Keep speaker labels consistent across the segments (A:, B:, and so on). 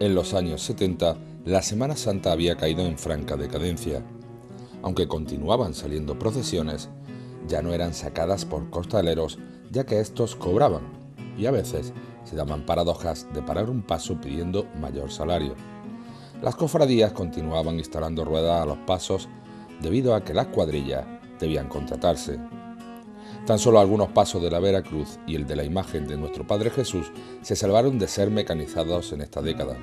A: En los años 70, la Semana Santa había caído en franca decadencia. Aunque continuaban saliendo procesiones, ya no eran sacadas por costaleros, ya que estos cobraban, y a veces se daban paradojas de parar un paso pidiendo mayor salario. Las cofradías continuaban instalando ruedas a los pasos debido a que las cuadrillas debían contratarse. Tan solo algunos pasos de la Veracruz y el de la imagen de nuestro Padre Jesús se salvaron de ser mecanizados en esta década.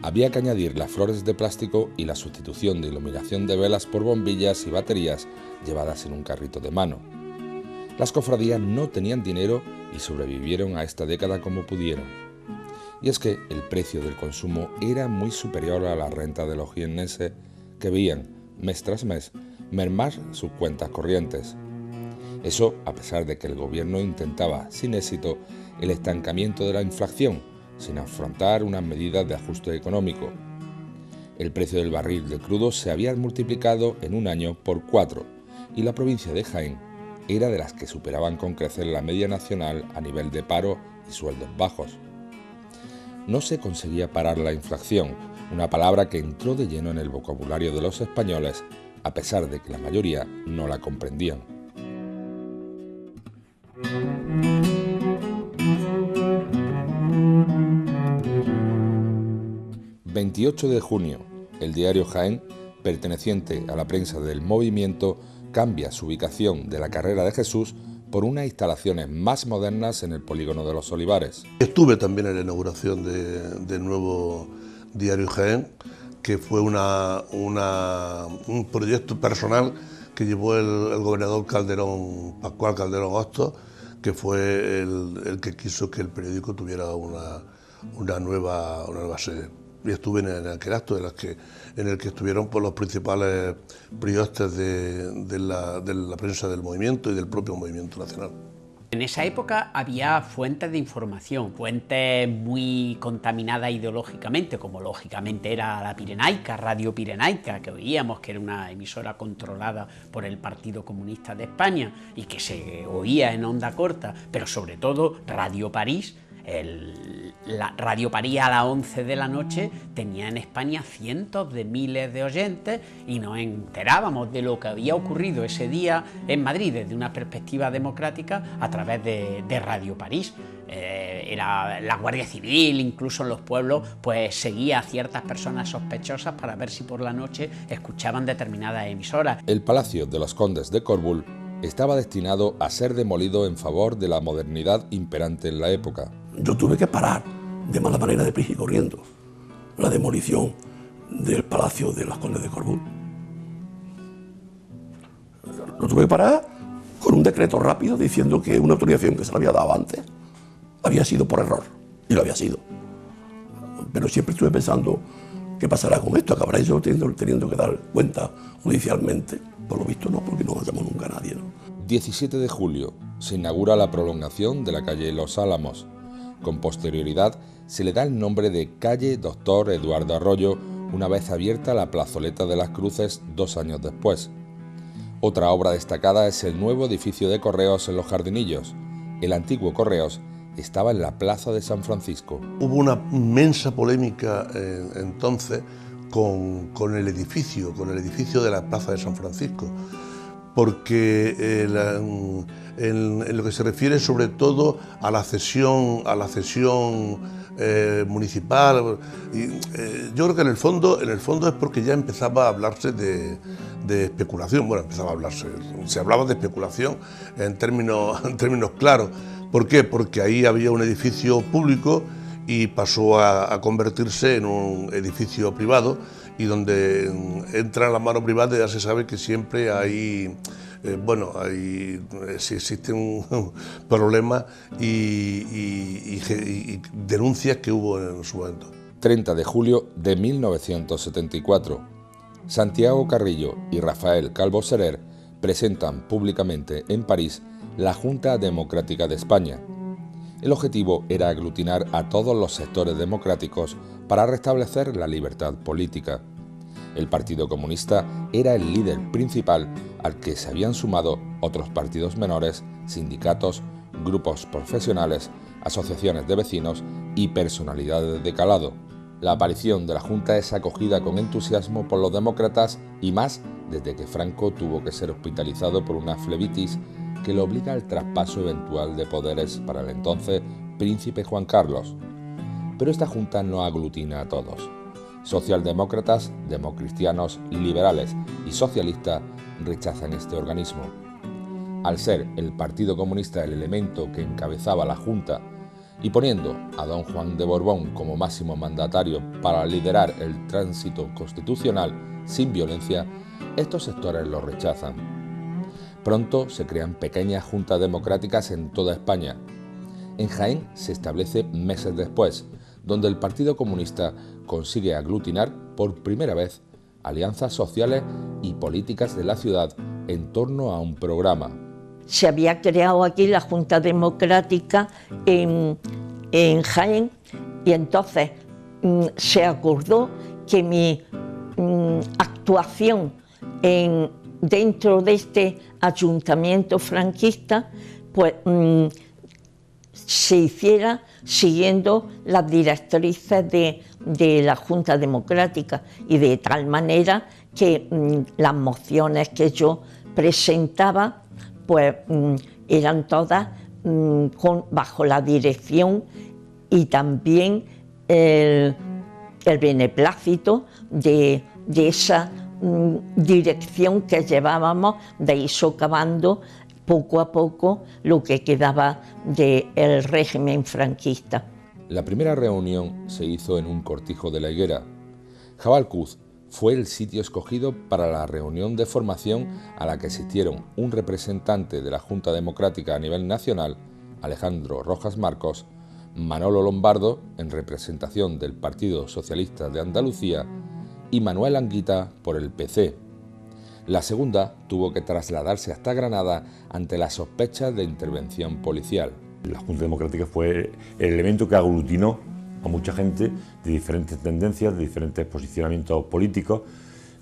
A: Había que añadir las flores de plástico y la sustitución de iluminación de velas por bombillas y baterías llevadas en un carrito de mano. Las cofradías no tenían dinero y sobrevivieron a esta década como pudieron. Y es que el precio del consumo era muy superior a la renta de los jienenses, que veían, mes tras mes, mermar sus cuentas corrientes. Eso a pesar de que el gobierno intentaba, sin éxito, el estancamiento de la inflación, sin afrontar unas medidas de ajuste económico. El precio del barril de crudo se había multiplicado en un año por 4 y la provincia de Jaén era de las que superaban con crecer la media nacional a nivel de paro y sueldos bajos. No se conseguía parar la inflación, una palabra que entró de lleno en el vocabulario de los españoles, a pesar de que la mayoría no la comprendían. 28 de junio, el diario Jaén, perteneciente a la prensa del movimiento, cambia su ubicación de la Carrera de Jesús por unas instalaciones más modernas en el Polígono de los Olivares.
B: Estuve también en la inauguración del nuevo diario Jaén, que fue un proyecto personal que llevó el gobernador Pascual Calderón Hostos, que fue el que quiso que el periódico tuviera una nueva sede. Y estuve en aquel acto en el que estuvieron pues, los principales priostes de la prensa del movimiento y del propio movimiento nacional.
C: En esa época había fuentes de información, fuentes muy contaminadas ideológicamente, como lógicamente era la Pirenaica, Radio Pirenaica, que oíamos que era una emisora controlada por el Partido Comunista de España y que se oía en onda corta, pero sobre todo Radio París. La Radio París a las 11 de la noche tenía en España cientos de miles de oyentes y nos enterábamos de lo que había ocurrido ese día en Madrid desde una perspectiva democrática a través de Radio París. Era la Guardia Civil, incluso en los pueblos, pues seguía a ciertas personas sospechosas para ver si por la noche escuchaban determinadas emisoras.
A: El Palacio de los Condes de Corbul estaba destinado a ser demolido en favor de la modernidad imperante en la época.
D: Yo tuve que parar de mala manera, de prisa y corriendo, la demolición del Palacio de los Condes de Corbul. Lo tuve que parar con un decreto rápido diciendo que una autorización que se le había dado antes había sido por error, y lo había sido. Pero siempre estuve pensando, ¿qué pasará con esto? ¿Acabará yo teniendo que dar cuenta judicialmente? Por lo visto no, porque no hacemos nunca a nadie, ¿no?
A: 17 de julio se inaugura la prolongación de la calle Los Álamos. Con posterioridad se le da el nombre de calle Doctor Eduardo Arroyo, una vez abierta la plazoleta de las Cruces 2 años después. Otra obra destacada es el nuevo edificio de Correos en Los Jardinillos. El antiguo Correos estaba en la Plaza de San Francisco.
B: Hubo una inmensa polémica entonces con el edificio de la Plaza de San Francisco, porque en lo que se refiere sobre todo a la cesión municipal, yo creo que en el fondo es porque ya empezaba a hablarse de especulación. Bueno, se hablaba de especulación en términos claros. ¿Por qué? Porque ahí había un edificio público y pasó a convertirse en un edificio privado, y donde entra la mano privada ya se sabe que siempre hay, si existe un problema y denuncias que hubo en su momento.
A: 30 de julio de 1974. Santiago Carrillo y Rafael Calvo Serer presentan públicamente en París la Junta Democrática de España. El objetivo era aglutinar a todos los sectores democráticos para restablecer la libertad política. El Partido Comunista era el líder principal, al que se habían sumado otros partidos menores, sindicatos, grupos profesionales, asociaciones de vecinos y personalidades de calado. La aparición de la Junta es acogida con entusiasmo por los demócratas y más desde que Franco tuvo que ser hospitalizado por una flebitis que lo obliga al traspaso eventual de poderes para el entonces príncipe Juan Carlos. Pero esta Junta no aglutina a todos. Socialdemócratas, democristianos, liberales y socialistas rechazan este organismo. Al ser el Partido Comunista el elemento que encabezaba la Junta y poniendo a don Juan de Borbón como máximo mandatario para liderar el tránsito constitucional sin violencia, estos sectores lo rechazan. Pronto se crean pequeñas juntas democráticas en toda España. En Jaén se establece meses después, donde el Partido Comunista consigue aglutinar por primera vez alianzas sociales y políticas de la ciudad en torno a un programa.
E: Se había creado aquí la Junta Democrática en Jaén y entonces se acordó que mi actuación dentro de este ayuntamiento franquista pues se hiciera siguiendo las directrices de la Junta Democrática y de tal manera que las mociones que yo presentaba pues eran todas bajo la dirección y también el beneplácito de esa dirección que llevábamos de ir socavando poco a poco lo que quedaba del régimen franquista.
A: La primera reunión se hizo en un cortijo de la Higuera. Jabalcuz fue el sitio escogido para la reunión de formación a la que asistieron un representante de la Junta Democrática a nivel nacional, Alejandro Rojas Marcos, Manolo Lombardo, en representación del Partido Socialista de Andalucía, y Manuel Anguita por el PC. La segunda tuvo que trasladarse hasta Granada ante la sospecha de intervención policial.
F: La Junta Democrática fue el elemento que aglutinó a mucha gente de diferentes tendencias, de diferentes posicionamientos políticos.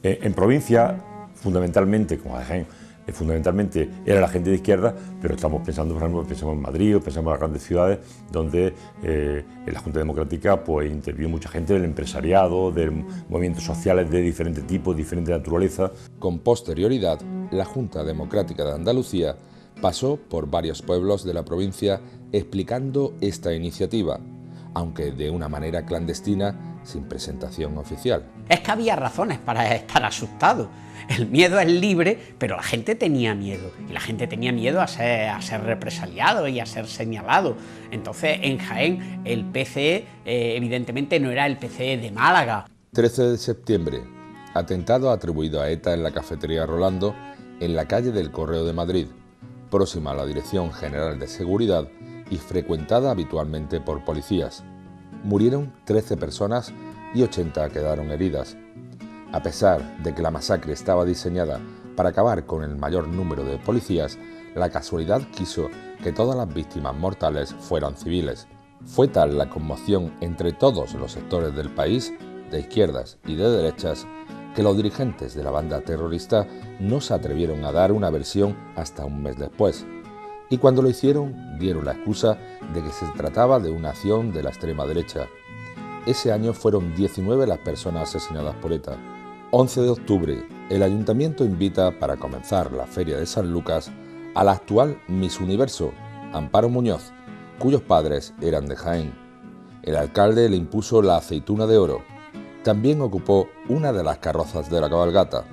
F: En provincia, fundamentalmente, como Jaén, fundamentalmente era la gente de izquierda, pero estamos pensando, por ejemplo, pensamos en Madrid o pensamos en las grandes ciudades, donde en la Junta Democrática pues, intervino mucha gente del empresariado, de movimientos sociales de diferente tipo, diferente naturaleza.
A: Con posterioridad, la Junta Democrática de Andalucía pasó por varios pueblos de la provincia explicando esta iniciativa, aunque de una manera clandestina, sin presentación oficial.
C: Es que había razones para estar asustado. El miedo es libre, pero la gente tenía miedo. Y la gente tenía miedo a ser represaliado y a ser señalado. Entonces, en Jaén, el PCE, evidentemente, no era el PCE de Málaga.
A: 13 de septiembre. Atentado atribuido a ETA en la cafetería Rolando, en la calle del Correo de Madrid, próxima a la Dirección General de Seguridad y frecuentada habitualmente por policías. Murieron 13 personas y 80 quedaron heridas. A pesar de que la masacre estaba diseñada para acabar con el mayor número de policías, la casualidad quiso que todas las víctimas mortales fueran civiles. Fue tal la conmoción entre todos los sectores del país, de izquierdas y de derechas, que los dirigentes de la banda terrorista no se atrevieron a dar una versión hasta un mes después. Y cuando lo hicieron, dieron la excusa de que se trataba de una acción de la extrema derecha. Ese año fueron 19 las personas asesinadas por ETA. 11 de octubre, el ayuntamiento invita para comenzar la Feria de San Lucas a la actual Miss Universo, Amparo Muñoz, cuyos padres eran de Jaén. El alcalde le impuso la aceituna de oro. También ocupó una de las carrozas de la cabalgata.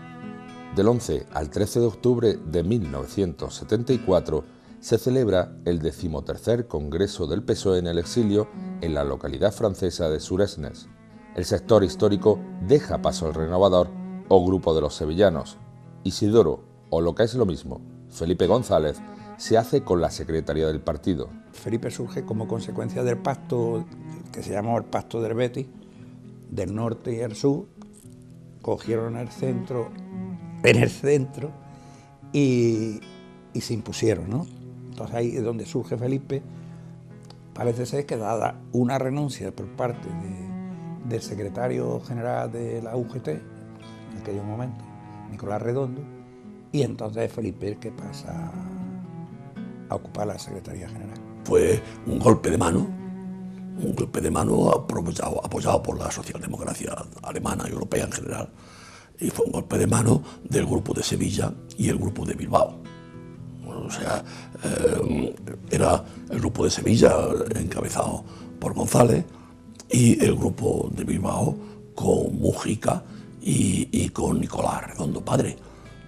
A: Del 11 al 13 de octubre de 1974 se celebra el 13º Congreso del PSOE en el exilio en la localidad francesa de Suresnes. El sector histórico deja paso al renovador o grupo de los sevillanos. Isidoro, o lo que es lo mismo, Felipe González, se hace con la secretaría del partido.
G: Felipe surge como consecuencia del pacto que se llamó el Pacto del Betis, del norte y el sur, cogieron el centro y se impusieron, ¿no? Entonces ahí es donde surge Felipe. Parece ser que dada una renuncia por parte del secretario general de la UGT, en aquellos momentos, Nicolás Redondo, y entonces Felipe el que pasa a ocupar la Secretaría General.
D: Fue un golpe de mano un golpe de mano apoyado por la socialdemocracia alemana y europea en general. Y fue un golpe de mano del grupo de Sevilla y el grupo de Bilbao. O sea, era el grupo de Sevilla encabezado por González y el grupo de Bilbao con Mújica y con Nicolás Redondo Padre,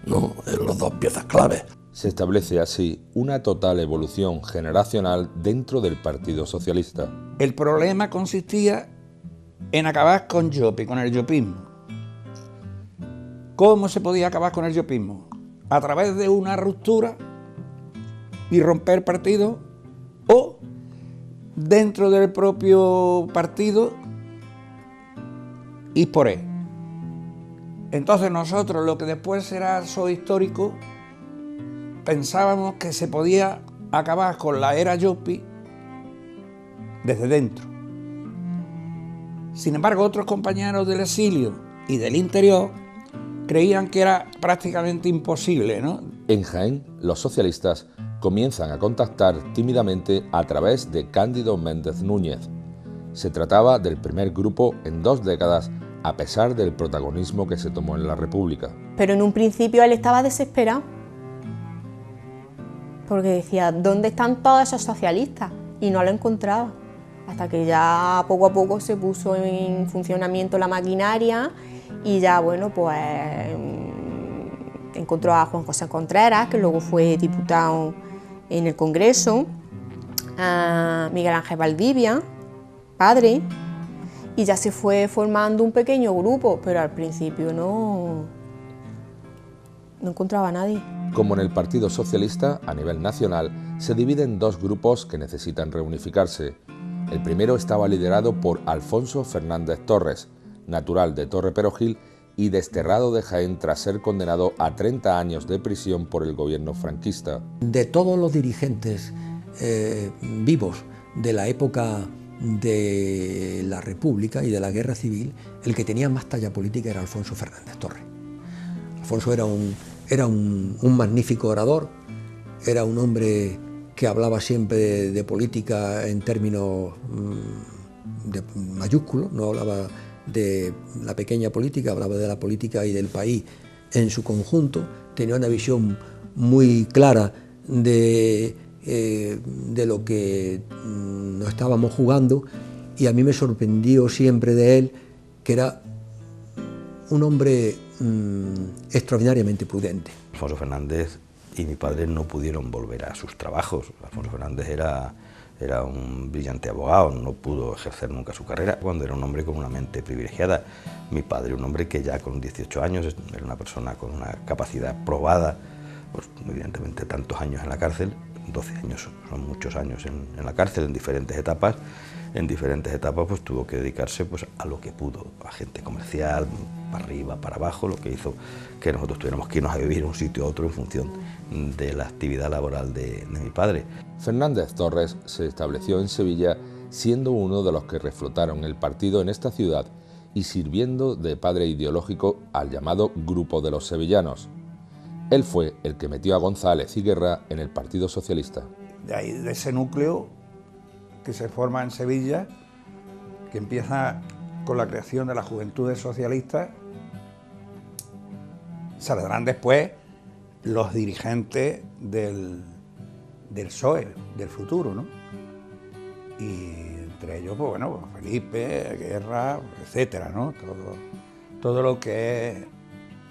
D: ¿no? Las dos piezas claves.
A: Se establece así una total evolución generacional dentro del Partido Socialista.
G: El problema consistía en acabar con Llopi, con el llopismo. ¿Cómo se podía acabar con el llopismo? A través de una ruptura y romper partido, o dentro del propio partido ir por él. Entonces nosotros, lo que después será so histórico, pensábamos que se podía acabar con la era Llopi desde dentro. Sin embargo, otros compañeros del exilio y del interior creían que era prácticamente imposible, ¿no?
A: En Jaén, los socialistas comienzan a contactar tímidamente a través de Cándido Méndez Núñez. Se trataba del primer grupo en 2 décadas, a pesar del protagonismo que se tomó en la República.
H: Pero en un principio él estaba desesperado, porque decía, ¿dónde están todos esos socialistas? Y no lo encontraba, hasta que ya poco a poco se puso en funcionamiento la maquinaria y ya, bueno, pues encontró a Juan José Contreras, que luego fue diputado en el Congreso, a Miguel Ángel Valdivia, padre, y ya se fue formando un pequeño grupo, pero al principio no encontraba a nadie.
A: Como en el Partido Socialista, a nivel nacional, se divide en 2 grupos que necesitan reunificarse. El primero estaba liderado por Alfonso Fernández Torres, natural de Torre Perogil y desterrado de Jaén tras ser condenado a 30 años de prisión por el gobierno franquista.
I: De todos los dirigentes vivos de la época de la República y de la Guerra Civil, el que tenía más talla política era Alfonso Fernández Torres. Alfonso era un magnífico orador, era un hombre que hablaba siempre de política en términos mayúsculos, no hablaba de la pequeña política, hablaba de la política y del país en su conjunto, tenía una visión muy clara de lo que nos estábamos jugando, y a mí me sorprendió siempre de él que era un hombre extraordinariamente prudente.
J: Alfonso Fernández y mi padre no pudieron volver a sus trabajos. Alfonso Fernández era un brillante abogado, no pudo ejercer nunca su carrera cuando era un hombre con una mente privilegiada. Mi padre, un hombre que ya con 18 años era una persona con una capacidad probada, pues evidentemente tantos años en la cárcel, 12 años son muchos años en la cárcel en diferentes etapas. En diferentes etapas pues tuvo que dedicarse pues a lo que pudo, a gente comercial, para arriba, para abajo, lo que hizo que nosotros tuviéramos que irnos a vivir de un sitio a otro en función de la actividad laboral de mi padre.
A: Fernández Torres se estableció en Sevilla, siendo uno de los que reflotaron el partido en esta ciudad y sirviendo de padre ideológico al llamado Grupo de los Sevillanos. Él fue el que metió a González y Guerra en el Partido Socialista.
G: De ahí, de ese núcleo que se forma en Sevilla, que empieza con la creación de las Juventudes Socialistas, saldrán después los dirigentes del PSOE, del futuro, ¿no? Y entre ellos, pues bueno, Felipe, Guerra, etcétera, ¿no? Todo lo que es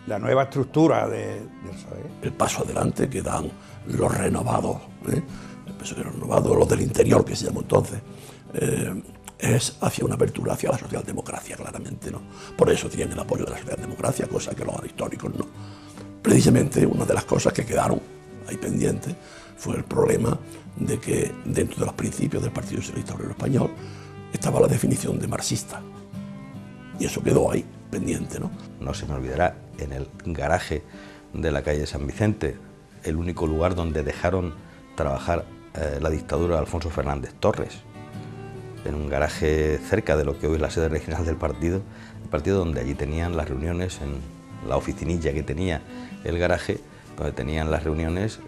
G: la nueva estructura del PSOE.
D: El paso adelante que dan los renovados, los del interior, que se llamó entonces, es hacia una apertura hacia la socialdemocracia, claramente, ¿no? Por eso tienen el apoyo de la socialdemocracia, cosa que los históricos no. Precisamente una de las cosas que quedaron ahí pendientes fue el problema de que dentro de los principios del Partido Socialista Obrero Español estaba la definición de marxista. Y eso quedó ahí, pendiente, ¿no?
J: No se me olvidará, en el garaje de la calle San Vicente, el único lugar donde dejaron trabajar la dictadura de Alfonso Fernández Torres, en un garaje cerca de lo que hoy es la sede regional del partido, el partido donde allí tenían las reuniones, en la oficinilla que tenía el garaje, donde tenían las reuniones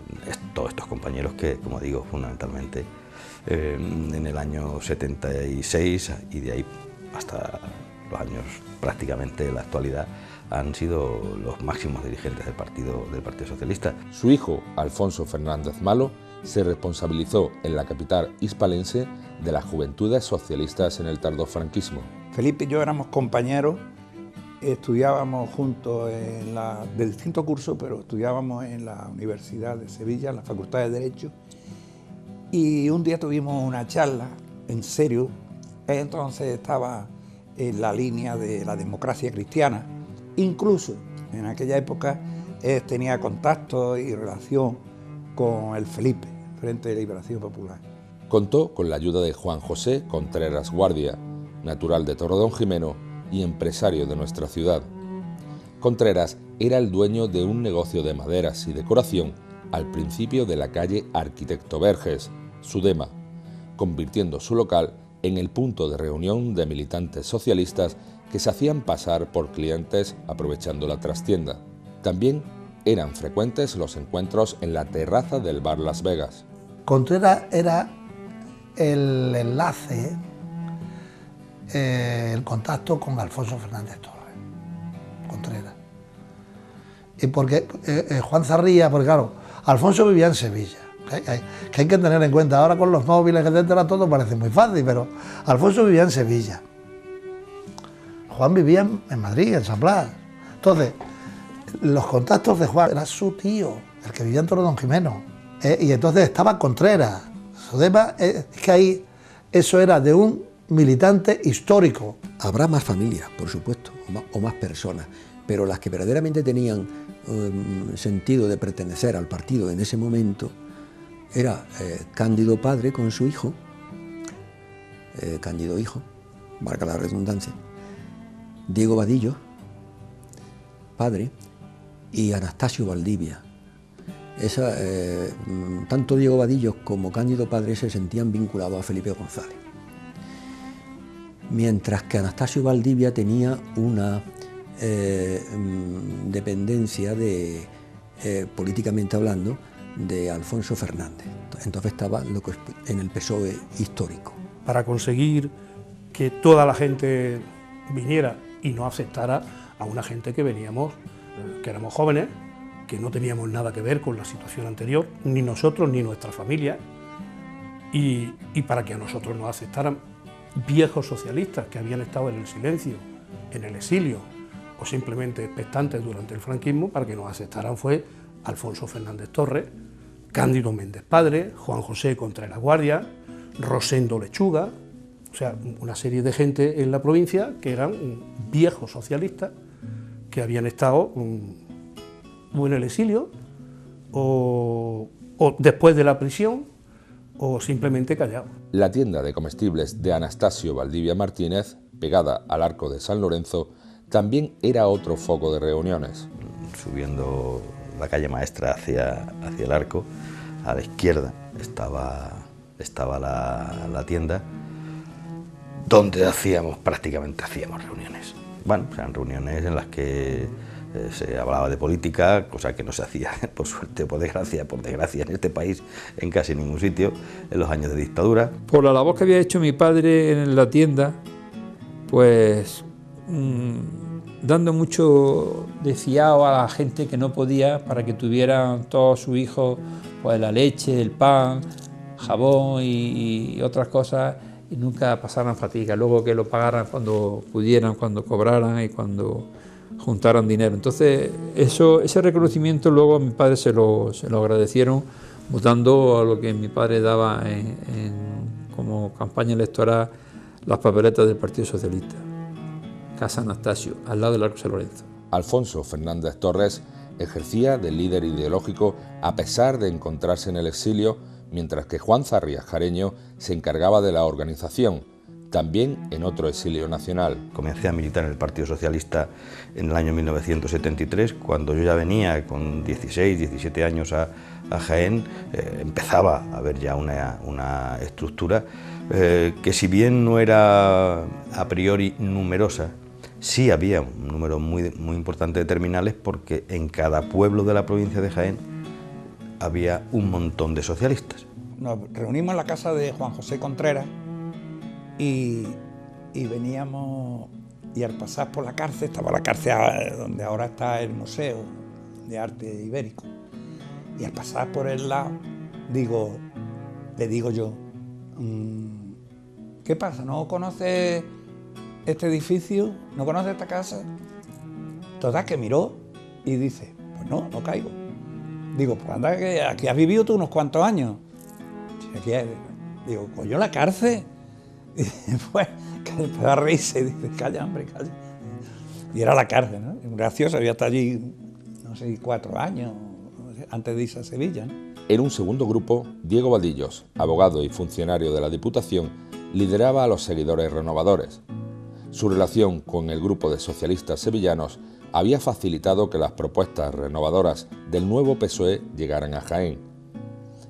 J: todos estos compañeros que, como digo, fundamentalmente en el año 76, y de ahí hasta los años prácticamente de la actualidad han sido los máximos dirigentes del Partido Socialista.
A: Su hijo, Alfonso Fernández Malo, se responsabilizó en la capital hispalense de las juventudes socialistas en el tardofranquismo.
G: Felipe y yo éramos compañeros, estudiábamos juntos de distintos cursos, pero estudiábamos en la Universidad de Sevilla, en la Facultad de Derecho, y un día tuvimos una charla, en serio. Entonces estaba en la línea de la democracia cristiana. Incluso en aquella época tenía contacto y relación con el Felipe, Frente de Liberación Popular.
A: Contó con la ayuda de Juan José Contreras Guardia, natural de Torredonjimeno y empresario de nuestra ciudad. Contreras era el dueño de un negocio de maderas y decoración al principio de la calle Arquitecto Verges, Sudema, convirtiendo su local en el punto de reunión de militantes socialistas que se hacían pasar por clientes aprovechando la trastienda. También eran frecuentes los encuentros en la terraza del bar Las Vegas.
K: Contreras era el enlace, el contacto con Alfonso Fernández Torres, Contreras. Y porque Juan Zarría, porque claro, Alfonso vivía en Sevilla, que hay que tener en cuenta, ahora con los móviles, etcétera, todo parece muy fácil, pero Alfonso vivía en Sevilla. Juan vivía en Madrid, en San Blas. Entonces, los contactos de Juan era su tío, el que vivía en Torredonjimeno, y entonces estaba Contreras. Sudema, es que ahí eso era de un militante histórico.
I: Habrá más familias, por supuesto, o más personas, pero las que verdaderamente tenían sentido de pertenecer al partido en ese momento era Cándido padre con su hijo, Cándido hijo, marca la redundancia, Diego Vadillo, padre, y Anastasio Valdivia. Tanto Diego Vadillo como Cándido padre se sentían vinculados a Felipe González. Mientras que Anastasio Valdivia tenía una dependencia políticamente hablando, de Alfonso Fernández. Entonces estaba en el PSOE histórico.
L: Para conseguir que toda la gente viniera y no aceptara a una gente que veníamos, que éramos jóvenes, que no teníamos nada que ver con la situación anterior, ni nosotros ni nuestra familia, y para que a nosotros nos aceptaran viejos socialistas que habían estado en el silencio, en el exilio, o simplemente expectantes durante el franquismo, para que nos aceptaran fue Alfonso Fernández Torres, Cándido Méndez padre, Juan José Contreras Guardia, Rosendo Lechuga, o sea, una serie de gente en la provincia que eran viejos socialistas que habían estado o en el exilio o después de la prisión o simplemente callados.
A: La tienda de comestibles de Anastasio Valdivia Martínez, pegada al Arco de San Lorenzo, también era otro foco de reuniones.
J: Subiendo la calle Maestra hacia el Arco, a la izquierda estaba la tienda donde prácticamente hacíamos reuniones. Bueno, eran reuniones en las que se hablaba de política, cosa que no se hacía, por suerte, por desgracia, en este país, en casi ningún sitio, en los años de dictadura.
M: Por la labor que había hecho mi padre en la tienda, pues dando mucho de fiado a la gente que no podía, para que tuvieran todos sus hijos pues la leche, el pan, jabón y otras cosas, y nunca pasaran fatiga. Luego que lo pagaran cuando pudieran, cuando cobraran y cuando juntaran dinero. Entonces ese reconocimiento luego a mi padre se lo agradecieron, votando a lo que mi padre daba como campaña electoral, las papeletas del Partido Socialista. Casa Anastasio, al lado del Arco de San Lorenzo.
A: Alfonso Fernández Torres ejercía de líder ideológico a pesar de encontrarse en el exilio, mientras que Juan Zarría Jareño se encargaba de la organización, también en otro exilio nacional.
J: Comencé a militar en el Partido Socialista en el año 1973, cuando yo ya venía con 16, 17 años a Jaén. Empezaba a haber ya una estructura que, si bien no era a priori numerosa, sí había un número muy importante de terminales, porque en cada pueblo de la provincia de Jaén había un montón de socialistas.
G: nos reunimos en la casa de Juan José Contreras y veníamos, y al pasar por la cárcel, estaba la cárcel donde ahora está el Museo de Arte Ibérico, y al pasar por el lado, le digo yo, ¿qué pasa? ¿No conoces este edificio? ¿No conoces esta casa? Total, que miró y dice, pues no caigo. Digo, pues anda, que aquí has vivido tú unos cuantos años. Digo, coño, la cárcel. Y después empezó a reírse y dice, calla, hombre, calla. Y era la cárcel, ¿no? Gracioso, había estado allí, no sé, 4 años, antes de irse a Sevilla, ¿no?
A: En un segundo grupo, Diego Valdillos, abogado y funcionario de la Diputación, lideraba a los seguidores renovadores. Su relación con el grupo de socialistas sevillanos había facilitado que las propuestas renovadoras del nuevo PSOE llegaran a Jaén.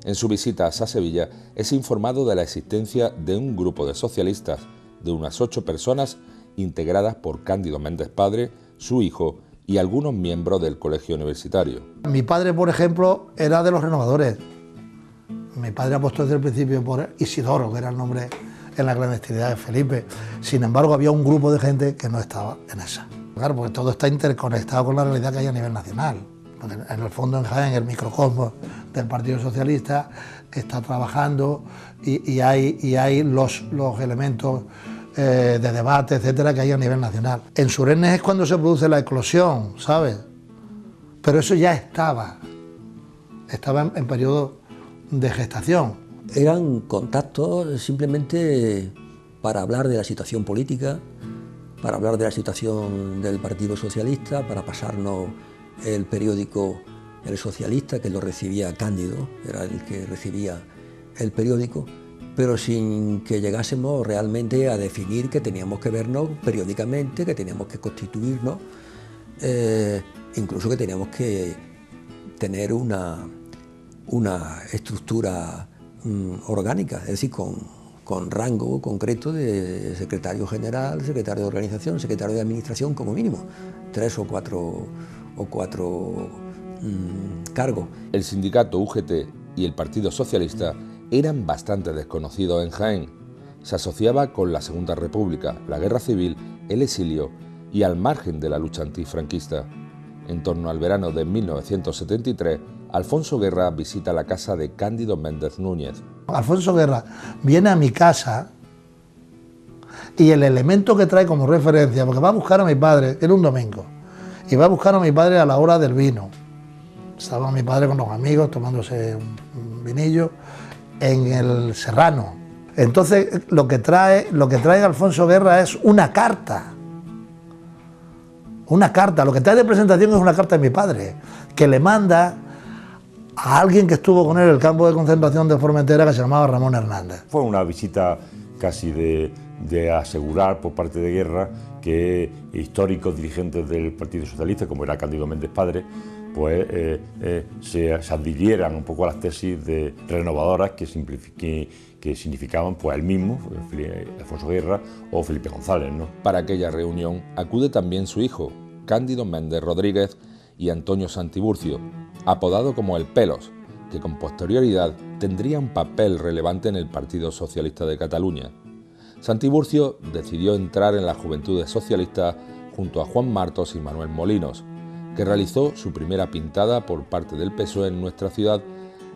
A: En su visita a Sevilla es informado de la existencia de un grupo de socialistas de unas 8 personas integradas por Cándido Méndez padre, su hijo y algunos miembros del colegio universitario.
K: Mi padre, por ejemplo, era de los renovadores. Mi padre apostó desde el principio por Isidoro, que era el nombre en la clandestinidad de Felipe. Sin embargo, había un grupo de gente que no estaba en esa. Claro, porque todo está interconectado con la realidad que hay a nivel nacional. Porque en el fondo, en Jaén, el microcosmos del Partido Socialista está trabajando y hay los elementos de debate, etcétera, que hay a nivel nacional. En Suresnes es cuando se produce la eclosión, ¿sabes? Pero eso ya estaba en periodo de gestación.
I: Eran contactos simplemente para hablar de la situación política, para hablar de la situación del Partido Socialista, para pasarnos el periódico El Socialista, que lo recibía Cándido, era el que recibía el periódico, pero sin que llegásemos realmente a definir que teníamos que vernos periódicamente, que teníamos que constituirnos, incluso que teníamos que tener una estructura orgánica, es decir, con rango concreto de secretario general, secretario de organización, secretario de administración como mínimo, 3 o 4 cargos.
A: El sindicato UGT y el Partido Socialista eran bastante desconocidos en Jaén. Se asociaba con la Segunda República, la Guerra Civil, el exilio y al margen de la lucha antifranquista. En torno al verano de 1973, Alfonso Guerra visita la casa de Cándido Méndez Núñez.
K: Alfonso Guerra viene a mi casa y el elemento que trae como referencia, porque va a buscar a mi padre, era un domingo, y va a buscar a mi padre a la hora del vino. Estaba mi padre con los amigos tomándose un vinillo en el Serrano. Entonces lo que trae Alfonso Guerra es una carta. Una carta, lo que trae de presentación es una carta de mi padre, que le manda a alguien que estuvo con él en el campo de concentración de Formentera, que se llamaba Ramón Hernández.
F: Fue una visita casi de asegurar por parte de Guerra que históricos dirigentes del Partido Socialista, como era Cándido Méndez padre, pues se adhirieran un poco a las tesis de renovadoras que significaban pues el mismo, Alfonso Guerra o Felipe González, ¿no?
A: Para aquella reunión acude también su hijo, Cándido Méndez Rodríguez, y Antonio Santiburcio, apodado como el Pelos, que con posterioridad tendría un papel relevante en el Partido Socialista de Cataluña. Santiburcio decidió entrar en las Juventudes Socialistas junto a Juan Martos y Manuel Molinos, que realizó su primera pintada por parte del PSOE en nuestra ciudad,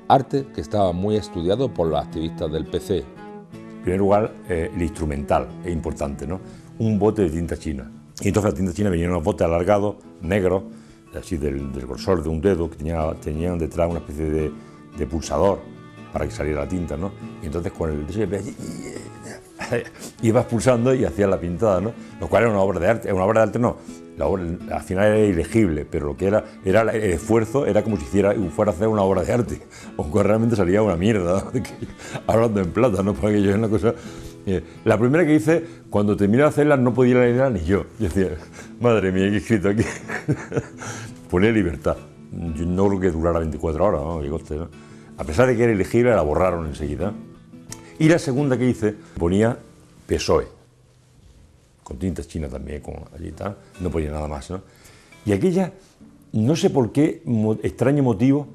A: arte que estaba muy estudiado por los activistas del PC.
F: En primer lugar, el instrumental es importante, ¿no? Un bote de tinta china. Y entonces la tinta china venían unos botes alargados, negros, así del grosor de un dedo, que tenían detrás una especie de pulsador para que saliera la tinta, ¿no? Y entonces con el ibas pulsando y hacías la pintada, ¿no? Lo cual era una obra de arte. Una obra de arte no, la obra al final era ilegible, pero lo que era el esfuerzo era como si fuera a hacer una obra de arte, aunque realmente salía una mierda, ¿no? Hablando en plata, ¿no? Porque yo es una cosa... La primera que hice, cuando terminé de hacerla, no podía leerla ni yo. Yo decía, madre mía, ¿qué he escrito aquí? Ponía libertad. Yo no creo que durara 24 horas, ¿no? ¿no? A pesar de que era elegible, la borraron enseguida. Y la segunda que hice, ponía PSOE, con tinta china también, con allí y tal, no ponía nada más, ¿no? Y aquella, no sé por qué extraño motivo,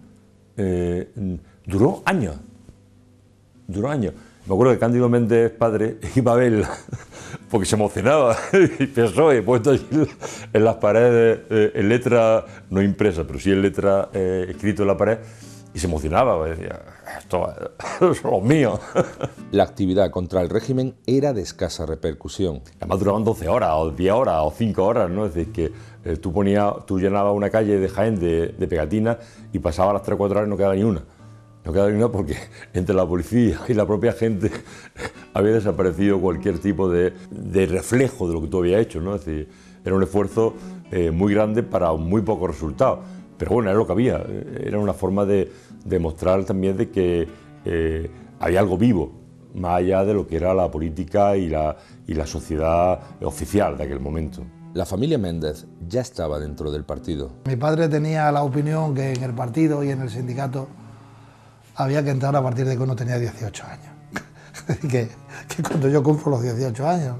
F: duró años. duró años. Me acuerdo que Cándido Méndez, padre, iba a verla porque se emocionaba y PSOE puesto allí en las paredes, en letra no impresa, pero sí en letra escrito en la pared, y se emocionaba, decía, esto es lo mío.
A: La actividad contra el régimen era de escasa repercusión.
F: Además duraban 12 horas, o 10 horas, o 5 horas, ¿no? Es decir, que tú llenabas una calle de Jaén de pegatinas y pasabas las 3 o 4 horas y no quedaba ni una. No quedaba ni una porque entre la policía y la propia gente había desaparecido cualquier tipo de reflejo de lo que tú habías hecho, ¿no? Es decir, era un esfuerzo muy grande para muy pocos resultados. Pero bueno, era lo que había, era una forma de demostrar también de que había algo vivo, más allá de lo que era la política y la sociedad oficial de aquel momento.
A: La familia Méndez ya estaba dentro del partido.
K: Mi padre tenía la opinión que en el partido y en el sindicato había que entrar a partir de que uno tenía 18 años, que cuando yo cumplo los 18 años.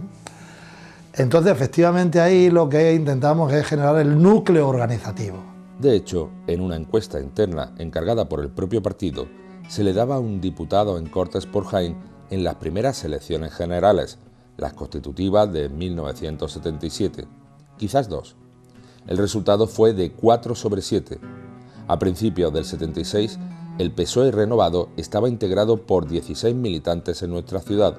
K: Entonces, efectivamente, ahí lo que intentamos es generar el núcleo organizativo.
A: De hecho, en una encuesta interna encargada por el propio partido, se le daba un diputado en Cortes por Jaén en las primeras elecciones generales, las constitutivas de 1977, quizás 2. El resultado fue de 4 sobre 7. A principios del 76, el PSOE renovado estaba integrado por 16 militantes en nuestra ciudad.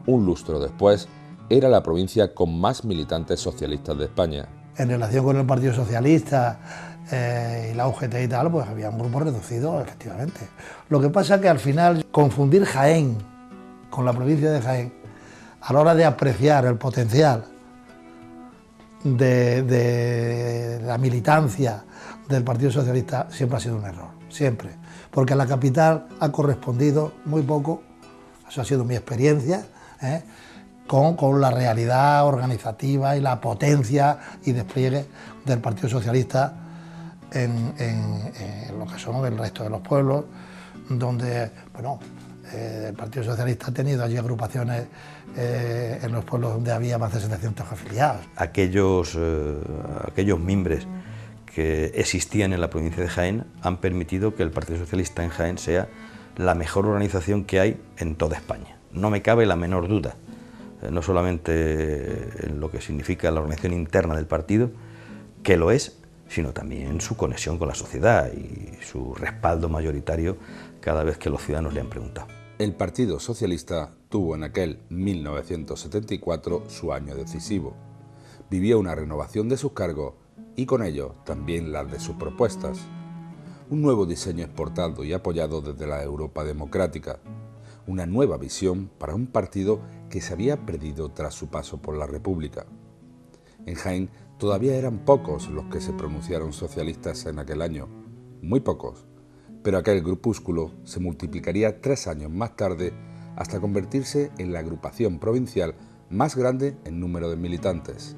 A: Un lustro después, era la provincia con más militantes socialistas de España.
K: En relación con el Partido Socialista y la UGT y tal, pues había un grupo reducido, efectivamente. Lo que pasa es que al final confundir Jaén con la provincia de Jaén, a la hora de apreciar el potencial de la militancia del Partido Socialista, siempre ha sido un error, siempre. Porque a la capital ha correspondido muy poco, eso ha sido mi experiencia, con la realidad organizativa y la potencia y despliegue del Partido Socialista en lo que somos el resto de los pueblos, donde, bueno, el Partido Socialista ha tenido allí agrupaciones en los pueblos donde había más de 700 afiliados.
J: Aquellos mimbres que existían en la provincia de Jaén han permitido que el Partido Socialista en Jaén sea la mejor organización que hay en toda España. No me cabe la menor duda, no solamente en lo que significa la organización interna del partido, que lo es, sino también su conexión con la sociedad y su respaldo mayoritario cada vez que los ciudadanos le han preguntado.
A: El Partido Socialista tuvo en aquel 1974 su año decisivo. Vivió una renovación de sus cargos y con ello también las de sus propuestas. Un nuevo diseño exportado y apoyado desde la Europa democrática. Una nueva visión para un partido que se había perdido tras su paso por la República. En Jaén todavía eran pocos los que se pronunciaron socialistas en aquel año, muy pocos, pero aquel grupúsculo se multiplicaría 3 años más tarde hasta convertirse en la agrupación provincial más grande en número de militantes.